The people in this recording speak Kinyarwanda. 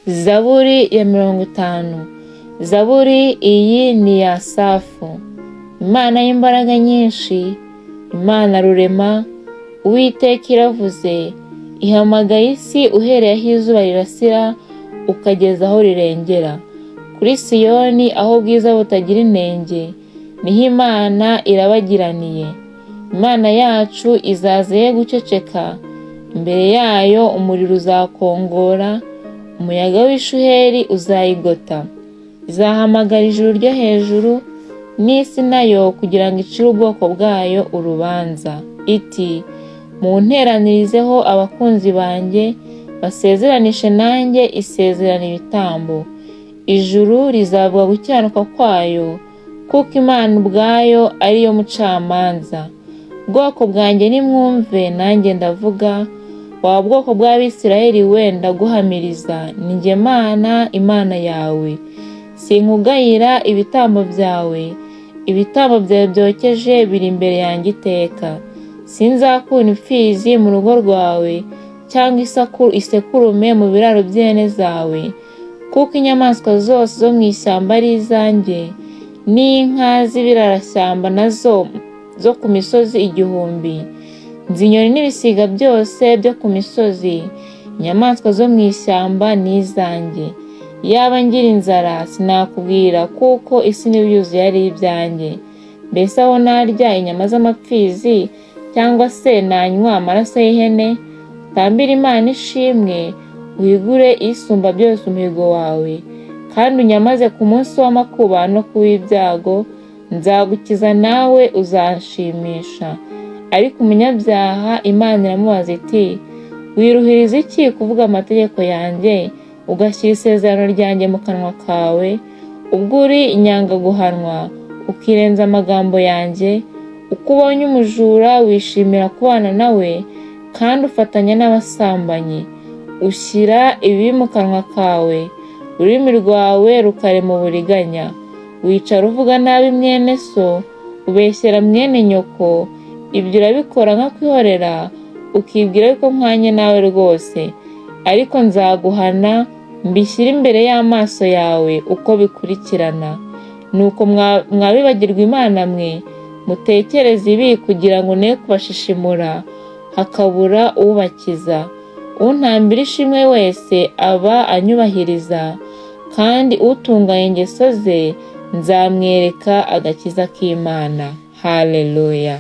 Zaburi ya 50. Zaburi iyi ni ya Asafu. Imana y'imbaraga nyinshi, Imana rurema, Uwiteka iravuze, ihamagaye isi uhereye aho izuba rirasira ukageza aho rirengera. Kuri Siyoni aho ubwiza butagira inenge, niho Imana irabagiraniye. Imana yacu izaza ye guceceka, imbere yayo umuriro uzakongora, umuyaga w'ishuheri uzayigota. Izahamagara ijuru ryo hejuru n'isi nayo kugira ngo icire ubwoko bwayo urubanza. Iti, munteranirizeho abakunzi banjye, basezeranishe nanjye isezerano ibitambo. Ijuru rizavuga gukiranuka kwayo, kuko Imana ubwayo ari yo mucamanza. Bwoko bwanjye nimwumve, nanjye ndavuga, wa bwoko bw'Abisirayeli we ndaguhamiriza, ni jye Mana, Imana yawe. Sinkugayira ibitambo byawe, ibitambo byawe byokeje biri imbere yanjye iteka. Sinzakura imfizi mu rugo rwawe, cyangwa isekurume mu biraro by'ihene zawe, kuko inyamaswa zose zo mu ishyamba ari izanjye, n'inka z'ibirarashyamba nazo zo ku misozi 1000. Nzi inyoni n'ibisiga byose byo ku misozi, inyamaswa zo mu ishyamba ni izanjye. Yaba ngira inzara sinakubwira, kuko isi n'ibiyuzuye ari ibyanjye. Mbese aho narya inyama z'amapfizi, cyangwa se nanywa amaraso y'ihene? Utambire Imana ishimwe, wigure isumba byose umuhigo wawe, kandi unyamaze ku munsi w'amakuba no ku w'ibyago. Nzagukiza nawe uzanshimisha. Ariko umunyabyaha Imana iramubaza iti, wiruhiriza iki kuvuga amategeko yanjye, ugashyira isezerano ryanjye mu kanwa kawe? Ubwo uri inyangaguhanwa, ukirenza amagambo yanjye, uko ubonye umujura wishimira kubana nawe, kandi ufatanya n'abasambanyi. Ushyira ibi mu kanwa kawe, ururimi rwawe rukarema uburiganya. Wicara uvuga nabi mwene so, ubeshyera mwene nyoko. Ibyo urabikora nka kwihorera, ukibwira ko nkwanye nawe rwose. Ariko nzaguhana, mbishyire imbere y'amaso yawe uko bikurikirana. Nuko mwabibagirwa Imana mwe, mutekereze ibi kugira ngo ne kubashishimura, hakabura ubakiza. Untambira ishimwe wese aba anyubahiriza, kandi utunganya ingeso ze nzamwereka agakiza k'Imana. Haleluya.